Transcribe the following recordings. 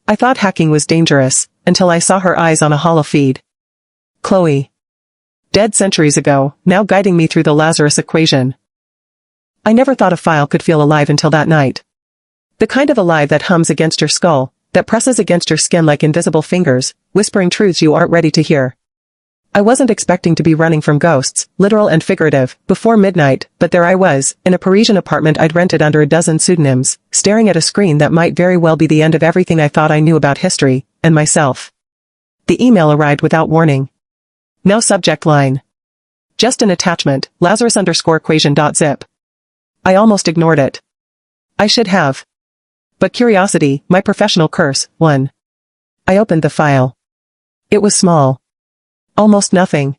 I thought hacking was dangerous, until I saw her eyes on a hollow feed. Chloe. Dead centuries ago, now guiding me through the Lazarus equation. I never thought a file could feel alive until that night. The kind of alive that hums against your skull, that presses against your skin like invisible fingers, whispering truths you aren't ready to hear. I wasn't expecting to be running from ghosts, literal and figurative, before midnight, but there I was, in a Parisian apartment I'd rented under a dozen pseudonyms, staring at a screen that might very well be the end of everything I thought I knew about history, and myself. The email arrived without warning. No subject line. Just an attachment, Lazarus_equation.zip. I almost ignored it. I should have. But curiosity, my professional curse, won. I opened the file. It was small. Almost nothing.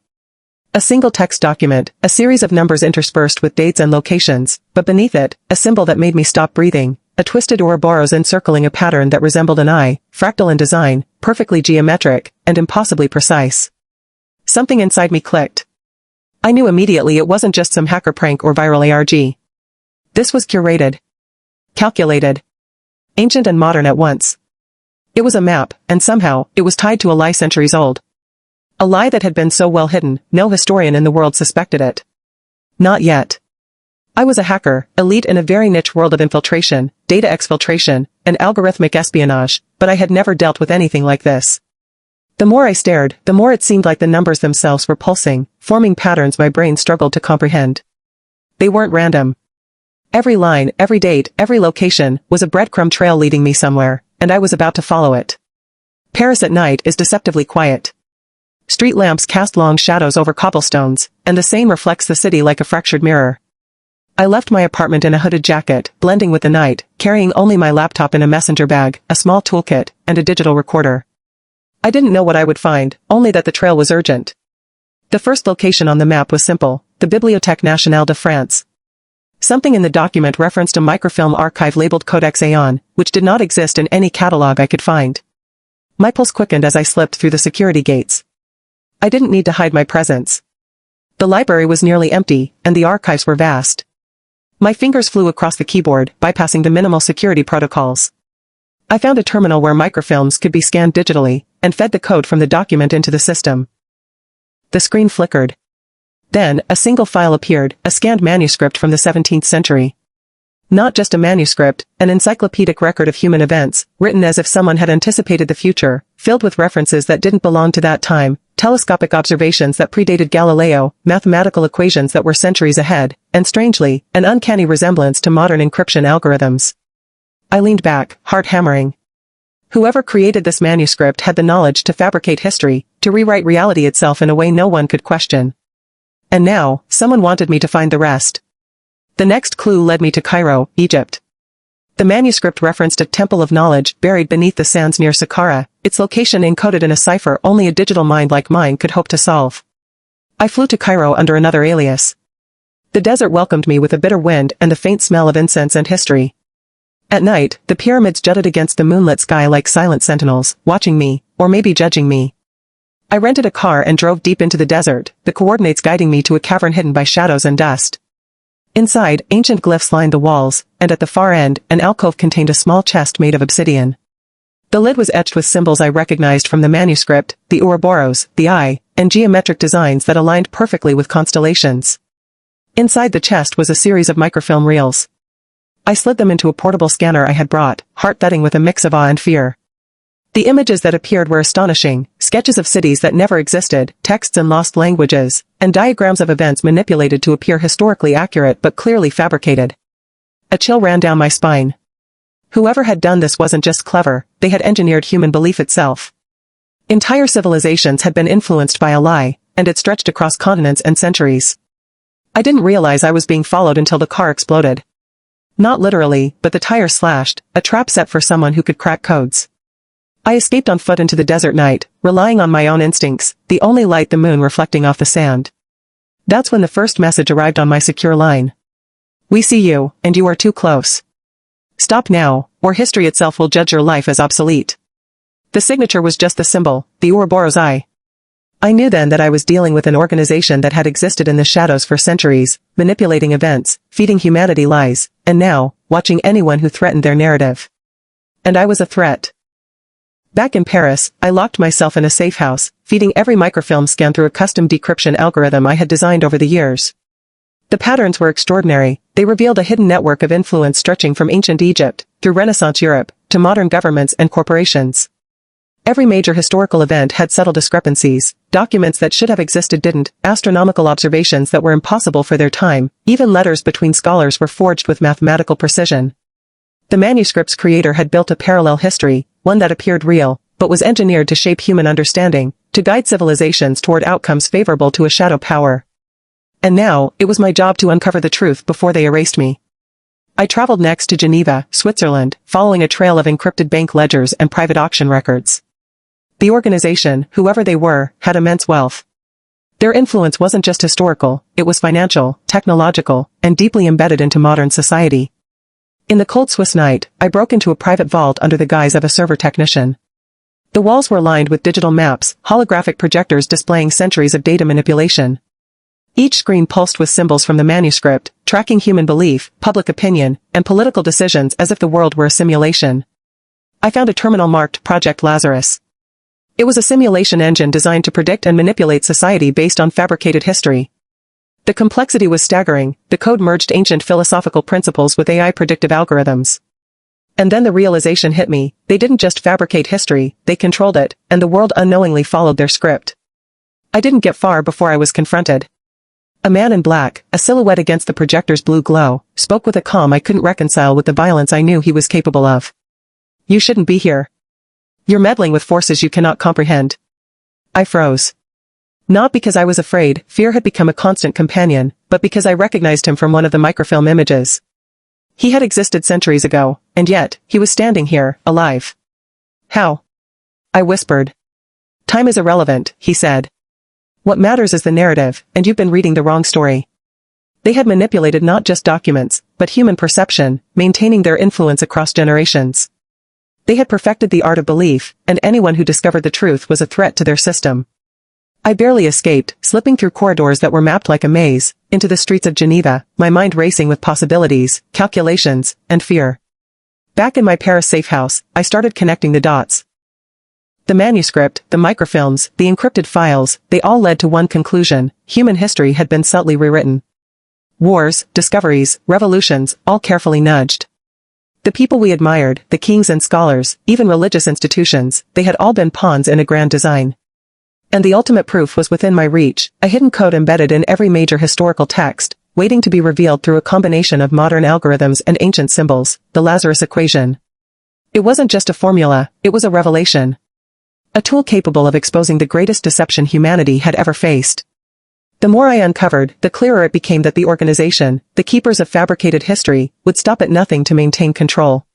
A single text document, a series of numbers interspersed with dates and locations, but beneath it, a symbol that made me stop breathing, a twisted Ouroboros encircling a pattern that resembled an eye, fractal in design, perfectly geometric, and impossibly precise. Something inside me clicked. I knew immediately it wasn't just some hacker prank or viral ARG. This was curated. Calculated. Ancient and modern at once. It was a map, and somehow, it was tied to a lie centuries old. A lie that had been so well hidden, no historian in the world suspected it. Not yet. I was a hacker, elite in a very niche world of infiltration, data exfiltration, and algorithmic espionage, but I had never dealt with anything like this. The more I stared, the more it seemed like the numbers themselves were pulsing, forming patterns my brain struggled to comprehend. They weren't random. Every line, every date, every location, was a breadcrumb trail leading me somewhere, and I was about to follow it. Paris at night is deceptively quiet. Street lamps cast long shadows over cobblestones, and the Seine reflects the city like a fractured mirror. I left my apartment in a hooded jacket, blending with the night, carrying only my laptop in a messenger bag, a small toolkit, and a digital recorder. I didn't know what I would find, only that the trail was urgent. The first location on the map was simple, the Bibliothèque Nationale de France. Something in the document referenced a microfilm archive labeled Codex Aeon, which did not exist in any catalog I could find. My pulse quickened as I slipped through the security gates. I didn't need to hide my presence. The library was nearly empty, and the archives were vast. My fingers flew across the keyboard, bypassing the minimal security protocols. I found a terminal where microfilms could be scanned digitally, and fed the code from the document into the system. The screen flickered. Then, a single file appeared, a scanned manuscript from the 17th century. Not just a manuscript, an encyclopedic record of human events, written as if someone had anticipated the future, filled with references that didn't belong to that time, telescopic observations that predated Galileo, mathematical equations that were centuries ahead, and strangely, an uncanny resemblance to modern encryption algorithms. I leaned back, heart hammering. Whoever created this manuscript had the knowledge to fabricate history, to rewrite reality itself in a way no one could question. And now, someone wanted me to find the rest. The next clue led me to Cairo, Egypt. The manuscript referenced a temple of knowledge buried beneath the sands near Saqqara, its location encoded in a cipher only a digital mind like mine could hope to solve. I flew to Cairo under another alias. The desert welcomed me with a bitter wind and the faint smell of incense and history. At night, the pyramids jutted against the moonlit sky like silent sentinels, watching me, or maybe judging me. I rented a car and drove deep into the desert, the coordinates guiding me to a cavern hidden by shadows and dust. Inside, ancient glyphs lined the walls, and at the far end, an alcove contained a small chest made of obsidian. The lid was etched with symbols I recognized from the manuscript, the Ouroboros, the eye, and geometric designs that aligned perfectly with constellations. Inside the chest was a series of microfilm reels. I slid them into a portable scanner I had brought, heart thudding with a mix of awe and fear. The images that appeared were astonishing, sketches of cities that never existed, texts in lost languages, and diagrams of events manipulated to appear historically accurate but clearly fabricated. A chill ran down my spine. Whoever had done this wasn't just clever, they had engineered human belief itself. Entire civilizations had been influenced by a lie, and it stretched across continents and centuries. I didn't realize I was being followed until the car exploded. Not literally, but the tire slashed, a trap set for someone who could crack codes. I escaped on foot into the desert night, relying on my own instincts, the only light the moon reflecting off the sand. That's when the first message arrived on my secure line. We see you, and you are too close. Stop now, or history itself will judge your life as obsolete. The signature was just the symbol, the Ouroboros eye. I knew then that I was dealing with an organization that had existed in the shadows for centuries, manipulating events, feeding humanity lies, and now, watching anyone who threatened their narrative. And I was a threat. Back in Paris, I locked myself in a safe house, feeding every microfilm scan through a custom decryption algorithm I had designed over the years. The patterns were extraordinary. They revealed a hidden network of influence stretching from ancient Egypt, through Renaissance Europe, to modern governments and corporations. Every major historical event had subtle discrepancies, documents that should have existed didn't, astronomical observations that were impossible for their time, even letters between scholars were forged with mathematical precision. The manuscript's creator had built a parallel history, one that appeared real, but was engineered to shape human understanding, to guide civilizations toward outcomes favorable to a shadow power. And now, it was my job to uncover the truth before they erased me. I traveled next to Geneva, Switzerland, following a trail of encrypted bank ledgers and private auction records. The organization, whoever they were, had immense wealth. Their influence wasn't just historical, it was financial, technological, and deeply embedded into modern society. In the cold Swiss night, I broke into a private vault under the guise of a server technician. The walls were lined with digital maps, holographic projectors displaying centuries of data manipulation. Each screen pulsed with symbols from the manuscript, tracking human belief, public opinion, and political decisions as if the world were a simulation. I found a terminal marked Project Lazarus. It was a simulation engine designed to predict and manipulate society based on fabricated history. The complexity was staggering. The code merged ancient philosophical principles with AI predictive algorithms. And then the realization hit me, they didn't just fabricate history, they controlled it, and the world unknowingly followed their script. I didn't get far before I was confronted. A man in black, a silhouette against the projector's blue glow, spoke with a calm I couldn't reconcile with the violence I knew he was capable of. "You shouldn't be here. You're meddling with forces you cannot comprehend." I froze. Not because I was afraid, fear had become a constant companion, but because I recognized him from one of the microfilm images. He had existed centuries ago, and yet, he was standing here, alive. "How?" I whispered. "Time is irrelevant," he said. "What matters is the narrative, and you've been reading the wrong story." They had manipulated not just documents, but human perception, maintaining their influence across generations. They had perfected the art of belief, and anyone who discovered the truth was a threat to their system. I barely escaped, slipping through corridors that were mapped like a maze, into the streets of Geneva, my mind racing with possibilities, calculations, and fear. Back in my Paris safe house, I started connecting the dots. The manuscript, the microfilms, the encrypted files, they all led to one conclusion: human history had been subtly rewritten. Wars, discoveries, revolutions, all carefully nudged. The people we admired, the kings and scholars, even religious institutions, they had all been pawns in a grand design. And the ultimate proof was within my reach, a hidden code embedded in every major historical text, waiting to be revealed through a combination of modern algorithms and ancient symbols, the Lazarus equation. It wasn't just a formula, it was a revelation. A tool capable of exposing the greatest deception humanity had ever faced. The more I uncovered, the clearer it became that the organization, the keepers of fabricated history, would stop at nothing to maintain control.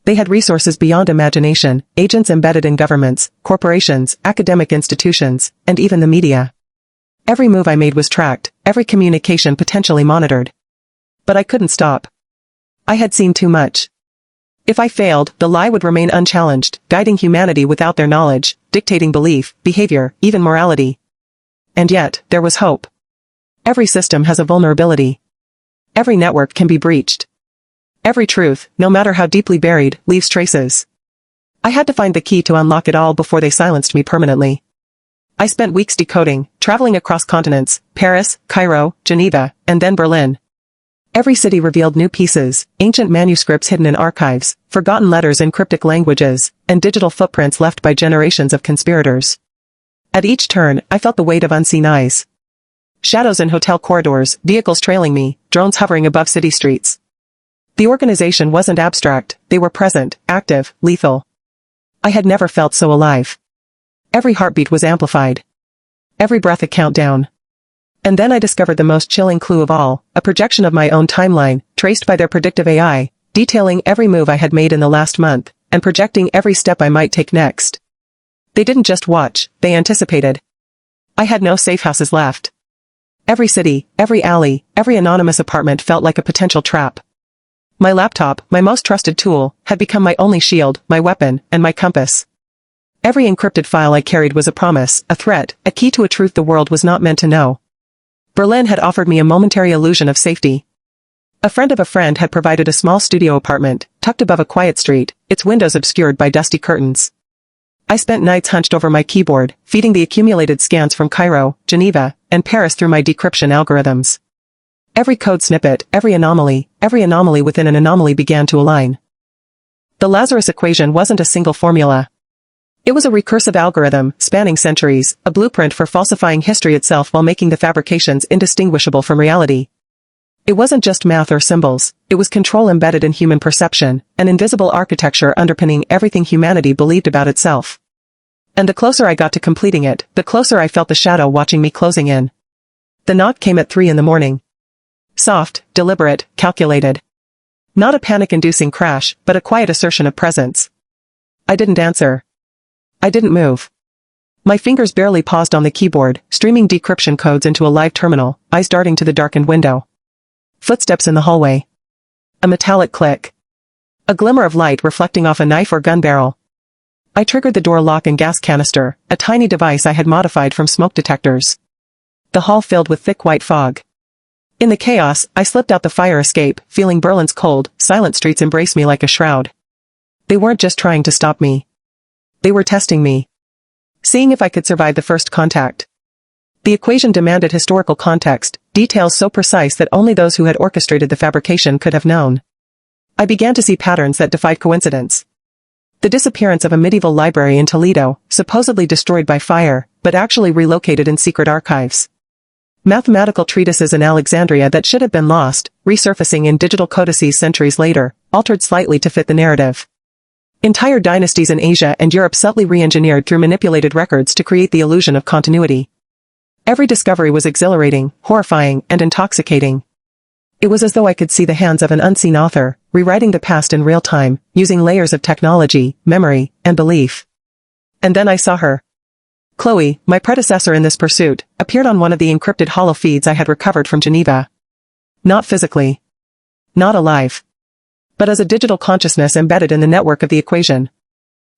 They had resources beyond imagination, agents embedded in governments, corporations, academic institutions, and even the media. Every move I made was tracked, every communication potentially monitored. But I couldn't stop. I had seen too much. If I failed, the lie would remain unchallenged, guiding humanity without their knowledge, dictating belief, behavior, even morality. And yet, there was hope. Every system has a vulnerability. Every network can be breached. Every truth, no matter how deeply buried, leaves traces. I had to find the key to unlock it all before they silenced me permanently. I spent weeks decoding, traveling across continents, Paris, Cairo, Geneva, and then Berlin. Every city revealed new pieces, ancient manuscripts hidden in archives, forgotten letters in cryptic languages, and digital footprints left by generations of conspirators. At each turn, I felt the weight of unseen eyes. Shadows in hotel corridors, vehicles trailing me, drones hovering above city streets. The organization wasn't abstract, they were present, active, lethal. I had never felt so alive. Every heartbeat was amplified. Every breath a countdown. And then I discovered the most chilling clue of all, a projection of my own timeline, traced by their predictive AI, detailing every move I had made in the last month, and projecting every step I might take next. They didn't just watch, they anticipated. I had no safe houses left. Every city, every alley, every anonymous apartment felt like a potential trap. My laptop, my most trusted tool, had become my only shield, my weapon, and my compass. Every encrypted file I carried was a promise, a threat, a key to a truth the world was not meant to know. Berlin had offered me a momentary illusion of safety. A friend of a friend had provided a small studio apartment, tucked above a quiet street, its windows obscured by dusty curtains. I spent nights hunched over my keyboard, feeding the accumulated scans from Cairo, Geneva, and Paris through my decryption algorithms. Every code snippet, every anomaly within an anomaly began to align. The Lazarus equation wasn't a single formula. It was a recursive algorithm, spanning centuries, a blueprint for falsifying history itself while making the fabrications indistinguishable from reality. It wasn't just math or symbols, it was control embedded in human perception, an invisible architecture underpinning everything humanity believed about itself. And the closer I got to completing it, the closer I felt the shadow watching me closing in. The knock came at 3 a.m. Soft, deliberate, calculated. Not a panic-inducing crash, but a quiet assertion of presence. I didn't answer. I didn't move. My fingers barely paused on the keyboard, streaming decryption codes into a live terminal, eyes darting to the darkened window. Footsteps in the hallway. A metallic click. A glimmer of light reflecting off a knife or gun barrel. I triggered the door lock and gas canister, a tiny device I had modified from smoke detectors. The hall filled with thick white fog. In the chaos, I slipped out the fire escape, feeling Berlin's cold, silent streets embrace me like a shroud. They weren't just trying to stop me. They were testing me. Seeing if I could survive the first contact. The equation demanded historical context, details so precise that only those who had orchestrated the fabrication could have known. I began to see patterns that defied coincidence. The disappearance of a medieval library in Toledo, supposedly destroyed by fire, but actually relocated in secret archives. Mathematical treatises in Alexandria that should have been lost, resurfacing in digital codices centuries later, altered slightly to fit the narrative. Entire dynasties in Asia and Europe subtly re-engineered through manipulated records to create the illusion of continuity. Every discovery was exhilarating, horrifying, and intoxicating. It was as though I could see the hands of an unseen author, rewriting the past in real time, using layers of technology, memory, and belief. And then I saw her. Chloe, my predecessor in this pursuit, appeared on one of the encrypted holofeeds I had recovered from Geneva. Not physically. Not alive. But as a digital consciousness embedded in the network of the equation.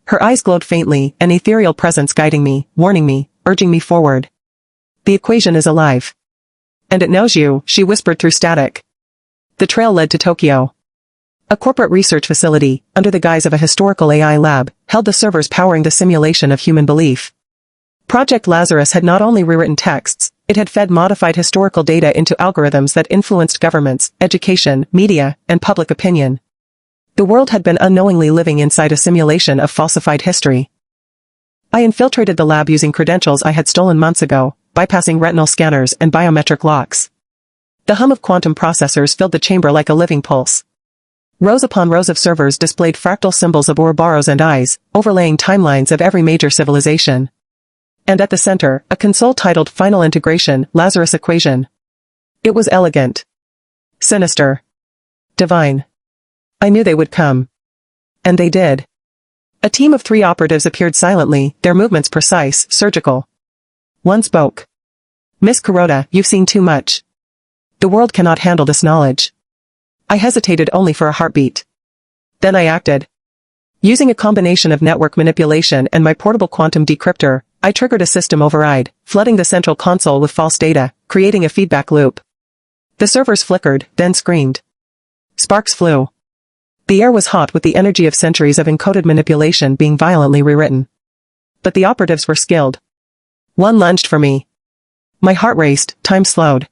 Her eyes glowed faintly, an ethereal presence guiding me, warning me, urging me forward. The equation is alive. And it knows you, she whispered through static. The trail led to Tokyo. A corporate research facility, under the guise of a historical AI lab, held the servers powering the simulation of human belief. Project Lazarus had not only rewritten texts, it had fed modified historical data into algorithms that influenced governments, education, media, and public opinion. The world had been unknowingly living inside a simulation of falsified history. I infiltrated the lab using credentials I had stolen months ago, bypassing retinal scanners and biometric locks. The hum of quantum processors filled the chamber like a living pulse. Rows upon rows of servers displayed fractal symbols of Ouroboros and eyes, overlaying timelines of every major civilization. And at the center, a console titled Final Integration, Lazarus Equation. It was elegant. Sinister. Divine. I knew they would come. And they did. A team of 3 operatives appeared silently, their movements precise, surgical. One spoke. Miss Kuroda, you've seen too much. The world cannot handle this knowledge. I hesitated only for a heartbeat. Then I acted. Using a combination of network manipulation and my portable quantum decryptor, I triggered a system override, flooding the central console with false data, creating a feedback loop. The servers flickered, then screamed. Sparks flew. The air was hot with the energy of centuries of encoded manipulation being violently rewritten. But the operatives were skilled. One lunged for me. My heart raced, time slowed.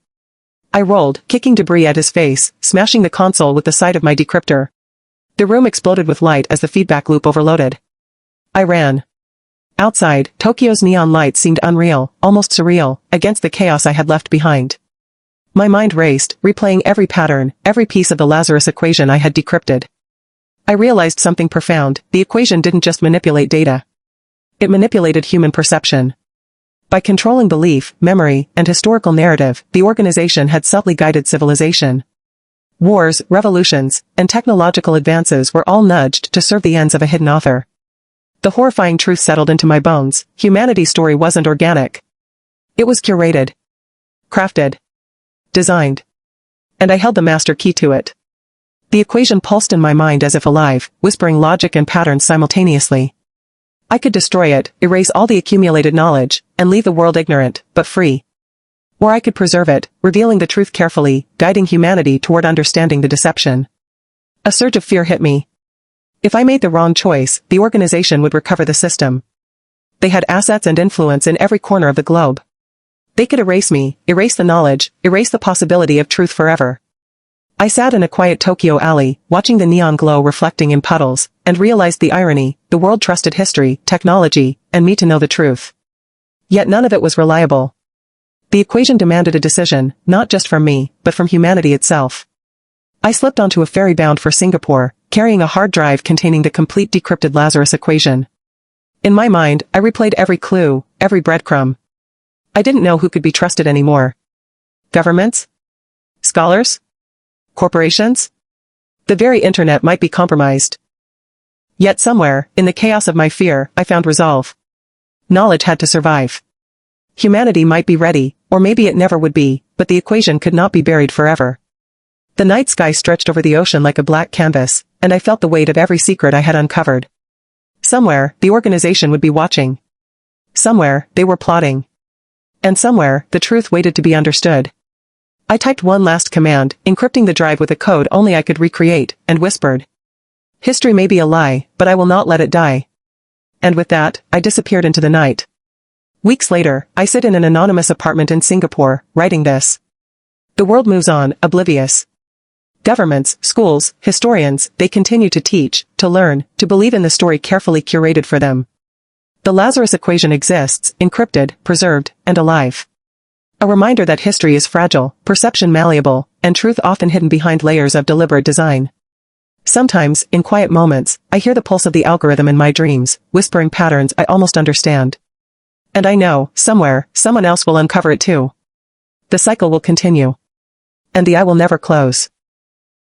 I rolled, kicking debris at his face, smashing the console with the side of my decryptor. The room exploded with light as the feedback loop overloaded. I ran. Outside, Tokyo's neon lights seemed unreal, almost surreal, against the chaos I had left behind. My mind raced, replaying every pattern, every piece of the Lazarus equation I had decrypted. I realized something profound: the equation didn't just manipulate data. It manipulated human perception. By controlling belief, memory, and historical narrative, the organization had subtly guided civilization. Wars, revolutions, and technological advances were all nudged to serve the ends of a hidden author. The horrifying truth settled into my bones: humanity's story wasn't organic. It was curated. Crafted. Designed. And I held the master key to it. The equation pulsed in my mind as if alive, whispering logic and patterns simultaneously. I could destroy it, erase all the accumulated knowledge, and leave the world ignorant, but free. Or I could preserve it, revealing the truth carefully, guiding humanity toward understanding the deception. A surge of fear hit me. If I made the wrong choice, the organization would recover the system. They had assets and influence in every corner of the globe. They could erase me, erase the knowledge, erase the possibility of truth forever. I sat in a quiet Tokyo alley, watching the neon glow reflecting in puddles, and realized the irony: the world trusted history, technology, and me to know the truth. Yet none of it was reliable. The equation demanded a decision, not just from me, but from humanity itself. I slipped onto a ferry bound for Singapore, carrying a hard drive containing the complete decrypted Lazarus equation. In my mind, I replayed every clue, every breadcrumb. I didn't know who could be trusted anymore. Governments? Scholars? Corporations? The very internet might be compromised. Yet somewhere, in the chaos of my fear, I found resolve. Knowledge had to survive. Humanity might be ready, or maybe it never would be, but the equation could not be buried forever. The night sky stretched over the ocean like a black canvas, and I felt the weight of every secret I had uncovered. Somewhere, the organization would be watching. Somewhere, they were plotting. And somewhere, the truth waited to be understood. I typed one last command, encrypting the drive with a code only I could recreate, and whispered, "History may be a lie, but I will not let it die." And with that, I disappeared into the night. Weeks later, I sit in an anonymous apartment in Singapore, writing this. The world moves on, oblivious. Governments, schools, historians, they continue to teach, to learn, to believe in the story carefully curated for them. The Lazarus equation exists, encrypted, preserved, and alive. A reminder that history is fragile, perception malleable, and truth often hidden behind layers of deliberate design. Sometimes, in quiet moments, I hear the pulse of the algorithm in my dreams, whispering patterns I almost understand. And I know, somewhere, someone else will uncover it too. The cycle will continue. And the eye will never close.